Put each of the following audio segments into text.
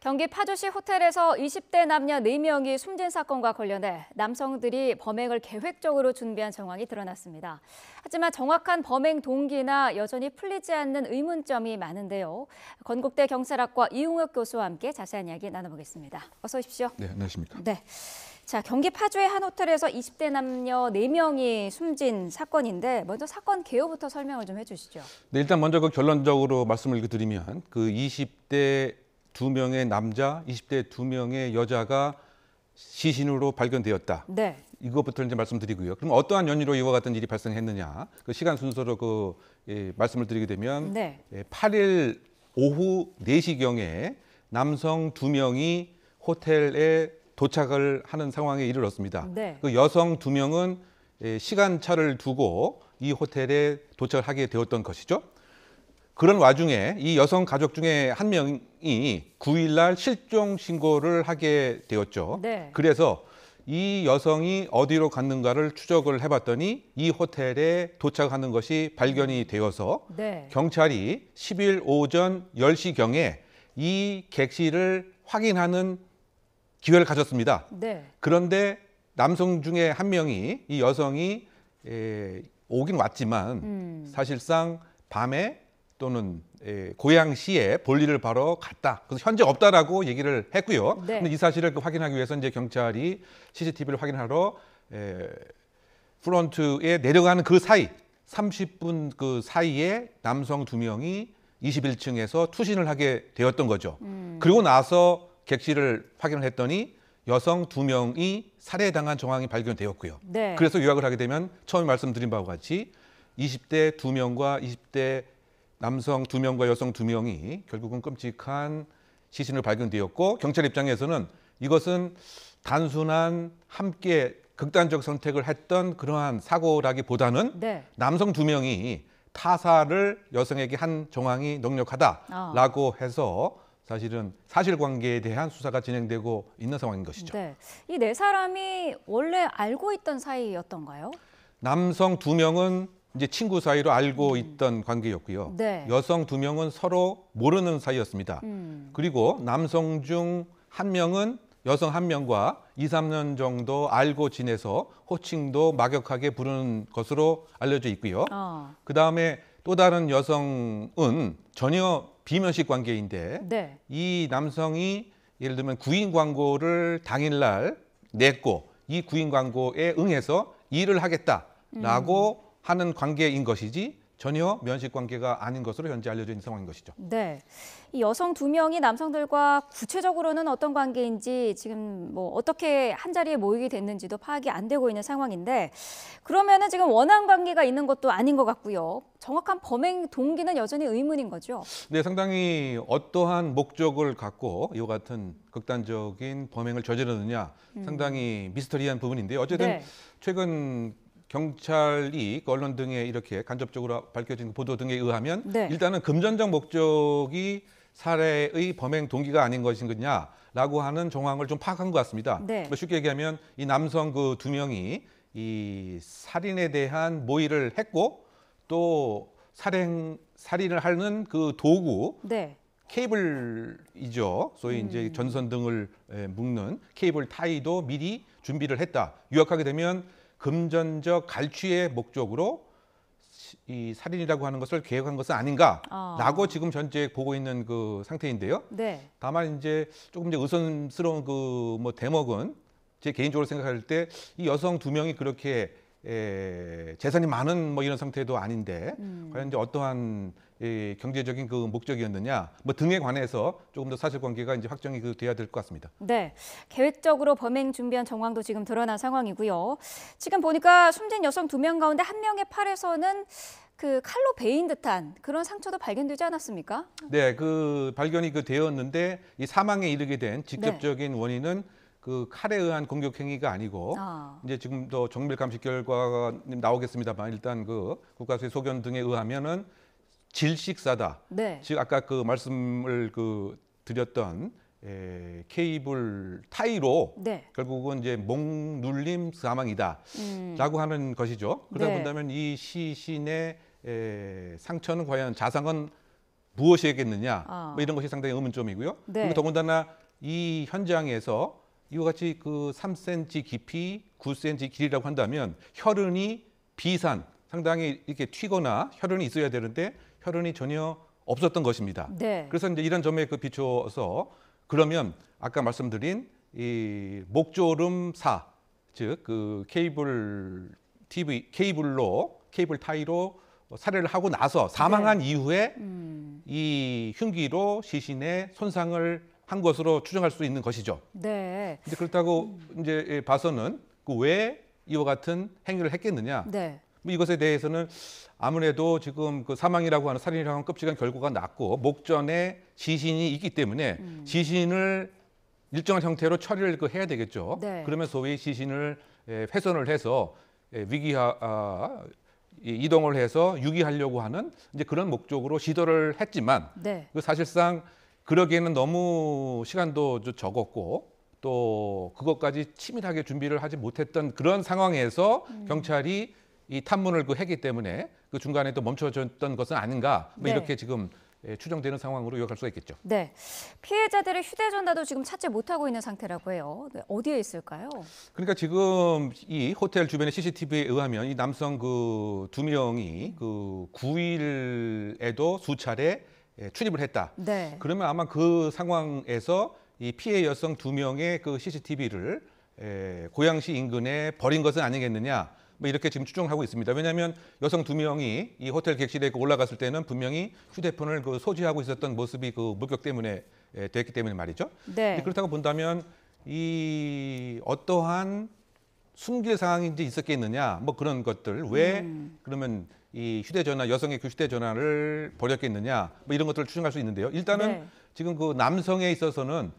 경기 파주시 호텔에서 20대 남녀 4명이 숨진 사건과 관련해 남성들이 범행을 계획적으로 준비한 정황이 드러났습니다. 하지만 정확한 범행 동기나 여전히 풀리지 않는 의문점이 많은데요. 건국대 경찰학과 이웅혁 교수와 함께 자세한 이야기 나눠보겠습니다. 어서 오십시오. 네, 안녕하십니까. 네. 자, 경기 파주의 한 호텔에서 20대 남녀 4명이 숨진 사건인데 먼저 사건 개요부터 설명을 좀 해주시죠. 네, 일단 먼저 그 결론적으로 말씀을 드리면 그 20대 2명의 남자, 20대 2명의 여자가 시신으로 발견되었다. 네. 이것부터 이제 말씀드리고요. 그럼 어떠한 연유로 이와 같은 일이 발생했느냐? 그 시간 순서로 말씀을 드리게 되면 네. 8일 오후 4시경에 남성 2명이 호텔에 도착을 하는 상황에 이르렀습니다. 네. 그 여성 2명은 시간차를 두고 이 호텔에 도착을 하게 되었던 것이죠. 그런 와중에 이 여성 가족 중에 한 명이 9일 날 실종 신고를 하게 되었죠. 네. 그래서 이 여성이 어디로 갔는가를 추적을 해봤더니 이 호텔에 도착하는 것이 발견이 되어서 네. 경찰이 10일 오전 10시경에 이 객실을 확인하는 기회를 가졌습니다. 네. 그런데 남성 중에 한 명이 이 여성이 오긴 왔지만 사실상 밤에 또는 고양시에 볼일을 바로 갔다. 그래서 현재 없다라고 얘기를 했고요. 네. 근데 이 사실을 확인하기 위해서 이제 경찰이 CCTV를 확인하러 프론트에 내려가는 그 사이 30분 그 사이에 남성 2명이 21층에서 투신을 하게 되었던 거죠. 그리고 나서 객실을 확인을 했더니 여성 2명이 살해당한 정황이 발견되었고요. 네. 그래서 요약을 하게 되면 처음에 말씀드린 바와 같이 20대 2명과 20대 남성 2명과 여성 2명이 결국은 끔찍한 시신을 발견되었고 경찰 입장에서는 이것은 단순한 함께 극단적 선택을 했던 그러한 사고라기보다는 네. 남성 2명이 타살을 여성에게 한 정황이 넉넉하다라고 해서 사실은 사실관계에 대한 수사가 진행되고 있는 상황인 것이죠. 네. 이 4사람이 원래 알고 있던 사이였던가요? 남성 2명은 이제 친구 사이로 알고 있던 관계였고요. 네. 여성 2명은 서로 모르는 사이였습니다. 그리고 남성 중 1명은 여성 1명과 2, 3년 정도 알고 지내서 호칭도 막역하게 부르는 것으로 알려져 있고요. 그다음에 또 다른 여성은 전혀 비면식 관계인데 네. 이 남성이 예를 들면 구인 광고를 당일날 냈고 이 구인 광고에 응해서 일을 하겠다라고 하는 관계인 것이지 전혀 면식 관계가 아닌 것으로 현재 알려져 있는 상황인 것이죠. 네. 이 여성 2명이 남성들과 구체적으로는 어떤 관계인지 지금 뭐 어떻게 한 자리에 모이게 됐는지도 파악이 안 되고 있는 상황인데 그러면은 지금 원한 관계가 있는 것도 아닌 것 같고요. 정확한 범행 동기는 여전히 의문인 거죠. 네, 상당히 어떠한 목적을 갖고 이와 같은 극단적인 범행을 저지르느냐 상당히 미스터리한 부분인데요. 어쨌든 네. 최근 경찰이 언론 등에 이렇게 간접적으로 밝혀진 보도 등에 의하면 네. 일단은 금전적 목적이 살해의 범행 동기가 아닌 것이냐라고 하는 정황을 좀 파악한 것 같습니다. 네. 쉽게 얘기하면 이 남성 그 2명이 이 살인에 대한 모의를 했고 또 살인을 하는 그 도구 네. 케이블이죠. 소위 이제 전선 등을 묶는 케이블 타이도 미리 준비를 했다. 요약하게 되면 금전적 갈취의 목적으로 이 살인이라고 하는 것을 계획한 것은 아닌가라고 지금 현재 보고 있는 그 상태인데요. 네. 다만 이제 조금 이제 의심스러운 그 뭐 대목은 제 개인적으로 생각할 때 이 여성 2명이 그렇게 재산이 많은 뭐 이런 상태도 아닌데 과연 이제 어떠한 경제적인 그 목적이었느냐 뭐 등에 관해서 조금 더 사실관계가 이제 확정이 돼야 될 것 같습니다. 네, 계획적으로 범행 준비한 정황도 지금 드러난 상황이고요. 지금 보니까 숨진 여성 2명 가운데 한 명의 팔에서는 그 칼로 베인 듯한 그런 상처도 발견되지 않았습니까? 네, 그 발견이 되었는데 이 사망에 이르게 된 직접적인 원인은 그 칼에 의한 공격 행위가 아니고 이제 지금 더 정밀 감식 결과가 나오겠습니다만 일단 그 국가수의 소견 등에 의하면은 질식사다. 네. 즉 아까 그 말씀을 드렸던 케이블 타이로 네. 결국은 이제 목 눌림 사망이다라고 하는 것이죠. 그러다 네. 본다면 이 시신의 상처는 과연 자상은 무엇이겠느냐 뭐 이런 것이 상당히 의문점이고요. 네. 그리고 더군다나 이 현장에서 이와 같이 그 3cm 깊이 9cm 길이라고 한다면 혈흔이 비산 상당히 이렇게 튀거나 혈흔이 있어야 되는데 혈흔이 전혀 없었던 것입니다. 네. 그래서 이제 이런 점에 그 비춰서 그러면 아까 말씀드린 이 목조름사 즉 그 케이블 타이로 살해를 하고 나서 사망한 이후에 이 흉기로 시신에 손상을 한 것으로 추정할 수 있는 것이죠. 네. 근데 그렇다고 이제 봐서는 그 왜 이와 같은 행위를 했겠느냐? 네. 뭐 이것에 대해서는 아무래도 지금 그 사망이라고 하는 살인이라고 하는 끔찍한 결과가 났고 목전에 시신이 있기 때문에 시신을 일정한 형태로 처리를 해야 되겠죠. 네. 그러면 소위 시신을 훼손을 해서 이동을 해서 유기하려고 하는 이제 그런 목적으로 시도를 했지만 네. 그 사실상 그러기에는 너무 시간도 적었고 또 그것까지 치밀하게 준비를 하지 못했던 그런 상황에서 경찰이 이 탐문을 했기 때문에 그 중간에 또 멈춰졌던 것은 아닌가 뭐 네. 이렇게 지금 추정되는 상황으로 요약할 수가 있겠죠. 네. 피해자들의 휴대전화도 지금 찾지 못하고 있는 상태라고 해요. 네, 어디에 있을까요? 그러니까 지금 이 호텔 주변의 CCTV에 의하면 이 남성 그 2명이 그 9일에도 수차례 출입을 했다. 네. 그러면 아마 그 상황에서 이 피해 여성 2명의 그 CCTV를 고양시 인근에 버린 것은 아니겠느냐. 뭐 이렇게 지금 추정하고 있습니다. 왜냐하면 여성 2명이 이 호텔 객실에 올라갔을 때는 분명히 휴대폰을 그 소지하고 있었던 모습이 그 목격 때문에 됐기 때문에 말이죠. 네. 그렇다고 본다면 이 어떠한 숨길 상황인지 있었겠느냐, 뭐 그런 것들 왜 그러면 이 휴대전화 여성의 그 휴대전화를 버렸겠느냐, 뭐 이런 것들을 추정할 수 있는데요. 일단은 네. 지금 그 남성에 있어서는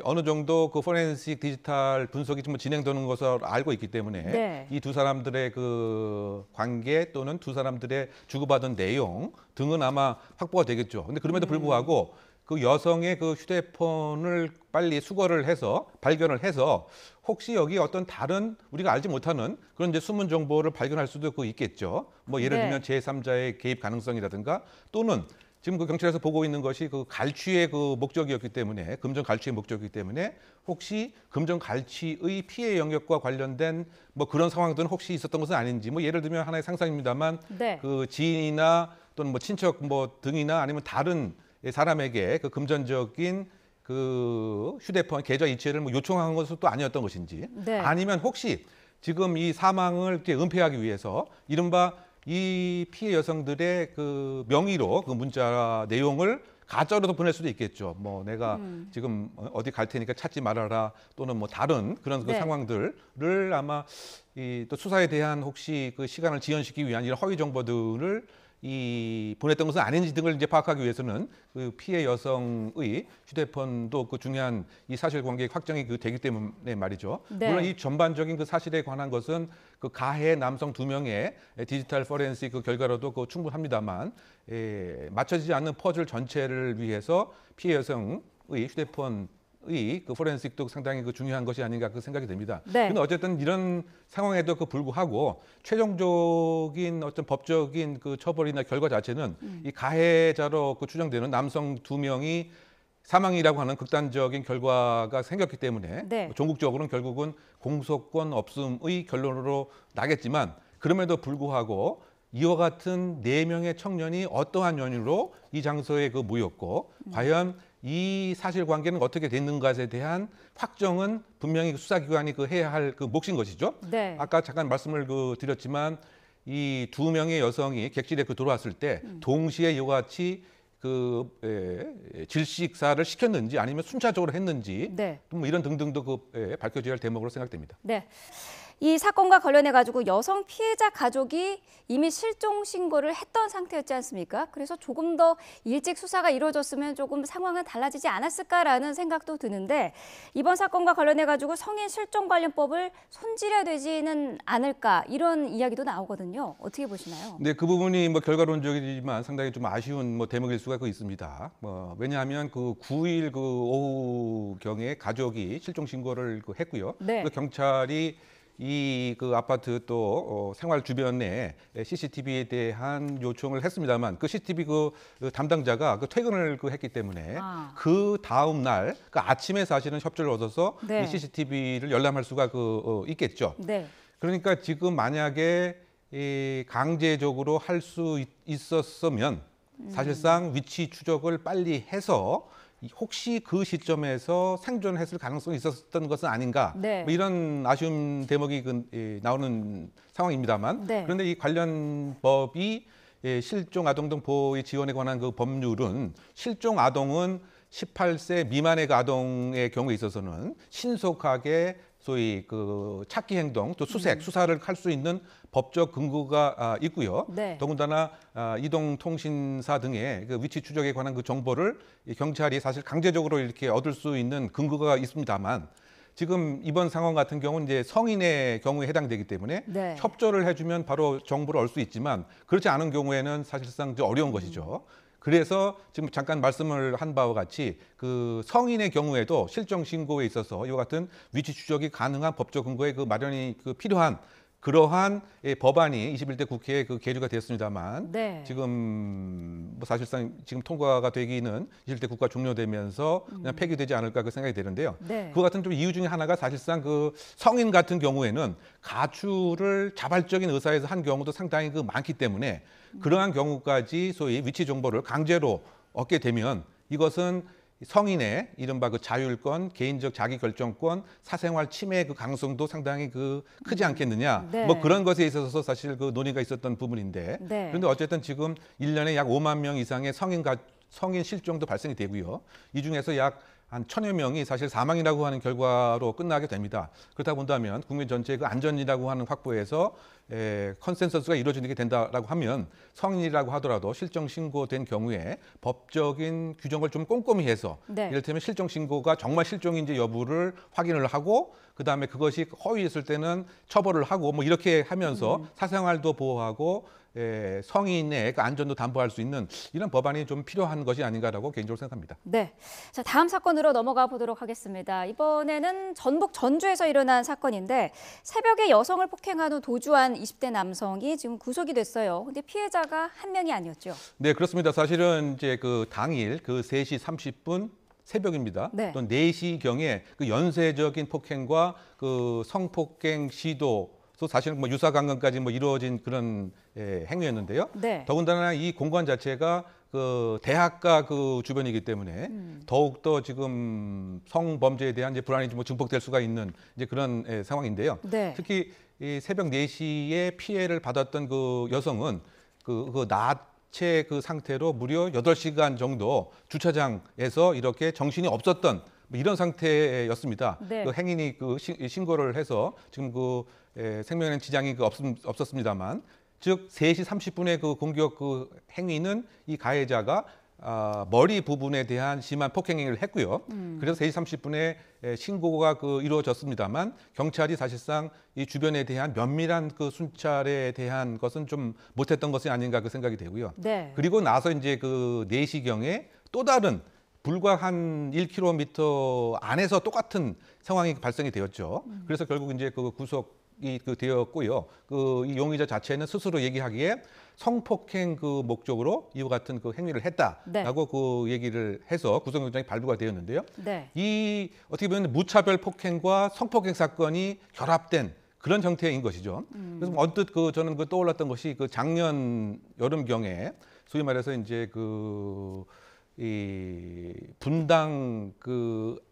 어느 정도 그 포렌식 디지털 분석이 좀 진행되는 것을 알고 있기 때문에 네. 이 두 사람들의 그 관계 또는 두 사람들의 주고받은 내용 등은 아마 확보가 되겠죠. 근데 그럼에도 불구하고 그 여성의 그 휴대폰을 빨리 수거를 해서 발견을 해서 혹시 여기 어떤 다른 우리가 알지 못하는 그런 이제 숨은 정보를 발견할 수도 있겠죠. 뭐 예를 네. 들면 제3자의 개입 가능성이라든가 또는 지금 그 경찰에서 보고 있는 것이 그 갈취의 그 목적이었기 때문에 금전 갈취의 목적이기 때문에 혹시 금전 갈취의 피해 영역과 관련된 뭐 그런 상황들은 혹시 있었던 것은 아닌지 뭐 예를 들면 하나의 상상입니다만 네. 그 지인이나 또는 뭐 친척 뭐 등이나 아니면 다른 사람에게 그 금전적인 그 휴대폰 계좌 이체를 뭐 요청한 것은 또 아니었던 것인지 네. 아니면 혹시 지금 이 사망을 이렇게 은폐하기 위해서 이른바 이 피해 여성들의 그 명의로 그 문자 내용을 가짜로도 보낼 수도 있겠죠. 뭐 내가 지금 어디 갈 테니까 찾지 말아라 또는 뭐 다른 그런 그 네. 상황들을 아마 이 또 수사에 대한 혹시 그 시간을 지연시키기 위한 이런 허위 정보들을 이 보냈던 것은 아닌지 등을 이제 파악하기 위해서는 그 피해 여성의 휴대폰도 그 중요한 이 사실관계 확정이 그 되기 때문에 말이죠. 네. 물론 이 전반적인 그 사실에 관한 것은 그 가해 남성 2명의 디지털 포렌식 그 결과로도 그 충분합니다만 맞춰지지 않는 퍼즐 전체를 위해서 피해 여성의 휴대폰 그 포렌식도 상당히 그 중요한 것이 아닌가 그 생각이 듭니다. 네. 근데 어쨌든 이런 상황에도 그 불구하고 최종적인 어떤 법적인 그 처벌이나 결과 자체는 이 가해자로 그 추정되는 남성 2명이 사망이라고 하는 극단적인 결과가 생겼기 때문에 네. 종국적으로는 결국은 공소권 없음의 결론으로 나겠지만 그럼에도 불구하고 이와 같은 4명의 청년이 어떠한 연유로 이 장소에 그 모였고 과연 이 사실관계는 어떻게 됐는가에 대한 확정은 분명히 수사기관이 그 해야 할 그 몫인 것이죠. 네. 아까 잠깐 말씀을 그 드렸지만 이 2명의 여성이 객실에 그 들어왔을 때 동시에 이와 같이 그 질식사를 시켰는지 아니면 순차적으로 했는지 네. 뭐 이런 등등도 그 밝혀져야 할 대목으로 생각됩니다. 네. 이 사건과 관련해 가지고 여성 피해자 가족이 이미 실종 신고를 했던 상태였지 않습니까? 그래서 조금 더 일찍 수사가 이루어졌으면 조금 상황은 달라지지 않았을까라는 생각도 드는데 이번 사건과 관련해 가지고 성인 실종 관련법을 손질해야 되지는 않을까 이런 이야기도 나오거든요. 어떻게 보시나요? 네, 그 부분이 뭐 결과론적이지만 상당히 좀 아쉬운 뭐 대목일 수가 있습니다. 왜냐하면 그 9일 그 오후 경에 가족이 실종 신고를 했고요. 네. 그 경찰이 이 그 아파트 또 생활 주변에 CCTV에 대한 요청을 했습니다만 그 CCTV 그 담당자가 그 퇴근을 했기 때문에 그 다음 날 그 아침에 사실은 협조를 얻어서 네. 이 CCTV를 열람할 수가 있겠죠. 네. 그러니까 지금 만약에 이 강제적으로 할 수 있었으면 사실상 위치 추적을 빨리 해서 혹시 그 시점에서 생존했을 가능성이 있었던 것은 아닌가 네. 뭐 이런 아쉬운 대목이 나오는 상황입니다만 네. 그런데 이 관련 법이 실종 아동 등 보호 지원에 관한 그 법률은 실종 아동은 18세 미만의 그 아동의 경우에 있어서는 신속하게 소위 그 찾기 행동 또 수사를 할 수 있는 법적 근거가 있고요. 네. 더군다나 이동통신사 등의 그 위치 추적에 관한 그 정보를 이 경찰이 사실 강제적으로 이렇게 얻을 수 있는 근거가 있습니다만 지금 이번 상황 같은 경우는 이제 성인의 경우에 해당되기 때문에 네. 협조를 해주면 바로 정보를 얻을 수 있지만 그렇지 않은 경우에는 사실상 좀 어려운 것이죠. 그래서 지금 잠깐 말씀을 한 바와 같이 그 성인의 경우에도 실종 신고에 있어서 이와 같은 위치 추적이 가능한 법적 근거의 그 마련이 필요한 그러한 법안이 21대 국회에 계류가 됐습니다만 네. 지금 뭐 사실상 지금 통과가 되기는 21대 국가 종료되면서 그냥 폐기되지 않을까 그 생각이 되는데요. 네. 그와 같은 좀 이유 중에 하나가 사실상 그 성인 같은 경우에는 가출을 자발적인 의사에서 한 경우도 상당히 많기 때문에 그러한 경우까지 소위 위치 정보를 강제로 얻게 되면 이것은 성인의 이른바 그 자율권, 개인적 자기결정권, 사생활 침해 그 가능성도 상당히 크지 않겠느냐. 네. 뭐 그런 것에 있어서 사실 그 논의가 있었던 부분인데. 네. 그런데 어쨌든 지금 1년에 약 5만 명 이상의 성인 실종도 발생이 되고요. 이 중에서 약 한 1,000여 명이 사실 사망이라고 하는 결과로 끝나게 됩니다. 그렇다 본다면 국민 전체의 그 안전이라고 하는 확보에서 컨센서스가 이루어지게 된다라고 하면 성인이라고 하더라도 실종 신고된 경우에 법적인 규정을 좀 꼼꼼히 해서 네. 이를테면 실종 신고가 정말 실종인지 여부를 확인을 하고 그다음에 그것이 허위였을 때는 처벌을 하고 뭐 이렇게 하면서 사생활도 보호하고 성인의 그 안전도 담보할 수 있는 이런 법안이 좀 필요한 것이 아닌가라고 개인적으로 생각합니다. 네. 자, 다음 사건으로 넘어가 보도록 하겠습니다. 이번에는 전북 전주에서 일어난 사건인데 새벽에 여성을 폭행한 후 도주한 20대 남성이 지금 구속이 됐어요. 근데 피해자가 한 명이 아니었죠. 네, 그렇습니다. 사실은 이제 그 당일 그 3시 30분 새벽입니다. 네. 또 4시경에 그 연쇄적인 폭행과 그 성폭행 시도 또 사실은 뭐 유사강간까지 뭐 이루어진 그런 행위였는데요. 네. 더군다나 이 공간 자체가 그 대학가 그 주변이기 때문에 더욱 더 지금 성범죄에 대한 이제 불안이 좀 증폭될 수가 있는 이제 그런 상황인데요. 네. 특히 이 새벽 4시에 피해를 받았던 그 여성은 그 나체 그 상태로 무려 8시간 정도 주차장에서 이렇게 정신이 없었던 뭐 이런 상태였습니다. 네. 그 행인이 신고를 해서 지금 생명에는 지장이 없었습니다만, 즉 3시 30분에 그 공격 행위는 이 가해자가 머리 부분에 대한 심한 폭행 행위를 했고요. 그래서 3시 30분에 신고가 이루어졌습니다만 경찰이 사실상 이 주변에 대한 면밀한 순찰에 대한 것은 좀 못했던 것이 아닌가 그 생각이 되고요. 네. 그리고 나서 이제 4시경에 또 다른 불과 한 1km 안에서 똑같은 상황이 발생이 되었죠. 그래서 결국 이제 구속이 되었고요. 이 용의자 자체는 스스로 얘기하기에 성폭행 목적으로 이와 같은 행위를 했다라고 얘기를 해서 구속영장이 발부가 되었는데요. 네. 이 어떻게 보면 무차별 폭행과 성폭행 사건이 결합된 그런 형태인 것이죠. 그래서 언뜻 저는 떠올랐던 것이 작년 여름경에 소위 말해서 이제 이 분당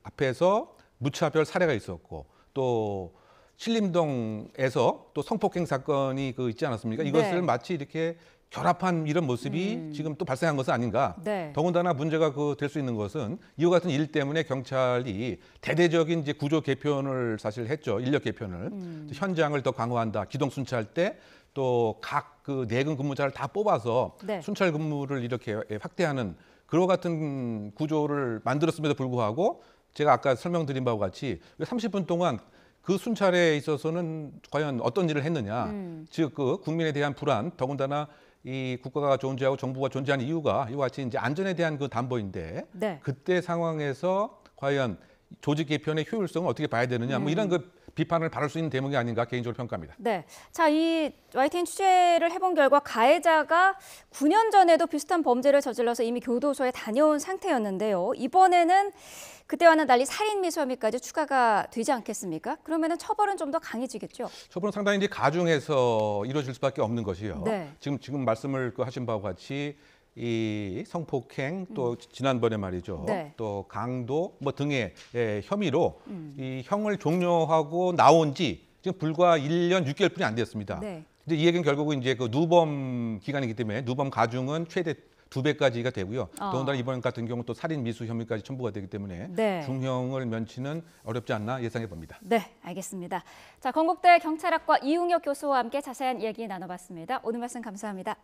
앞에서 무차별 살해가 있었고 또 신림동에서 또 성폭행 사건이 있지 않았습니까? 이것을 네. 마치 이렇게 결합한 이런 모습이 지금 또 발생한 것은 아닌가? 네. 더군다나 문제가 될 수 있는 것은 이와 같은 일 때문에 경찰이 대대적인 이제 구조 개편을 사실 했죠. 인력 개편을 현장을 더 강화한다. 기동 순찰 때 또 각 내근 근무자를 다 뽑아서 네. 순찰 근무를 이렇게 확대하는 그와 같은 구조를 만들었음에도 불구하고 제가 아까 설명드린 바와 같이 30분 동안 그 순찰에 있어서는 과연 어떤 일을 했느냐. 즉 국민에 대한 불안, 더군다나 이 국가가 존재하고 정부가 존재하는 이유가 이와 같이 이제 안전에 대한 담보인데 네. 그때 상황에서 과연 조직 개편의 효율성을 어떻게 봐야 되느냐. 뭐 이런 비판을 받을 수 있는 대목이 아닌가 개인적으로 평가합니다. 네. 자, 이 YTN 취재를 해본 결과 가해자가 9년 전에도 비슷한 범죄를 저질러서 이미 교도소에 다녀온 상태였는데요. 이번에는 그때와는 달리 살인미수 혐의까지 추가가 되지 않겠습니까? 그러면은 처벌은 좀 더 강해지겠죠? 처벌은 상당히 이제 가중해서 이루어질 수밖에 없는 것이요. 네. 지금 말씀을 하신 바와 같이 이 성폭행 또 지난번에 말이죠. 네. 또 강도 뭐 등의 혐의로 이 형을 종료하고 나온 지 지금 불과 1년 6개월뿐이 안 됐습니다. 네. 이제 이 얘기는 결국은 이제 그 누범 기간이기 때문에 누범 가중은 최대 2배까지가 되고요. 더군다나 이번 같은 경우 또 살인 미수 혐의까지 첨부가 되기 때문에 네. 중형을 면치는 어렵지 않나 예상해 봅니다. 네, 알겠습니다. 자, 건국대 경찰학과 이웅혁 교수와 함께 자세한 얘기 나눠봤습니다. 오늘 말씀 감사합니다.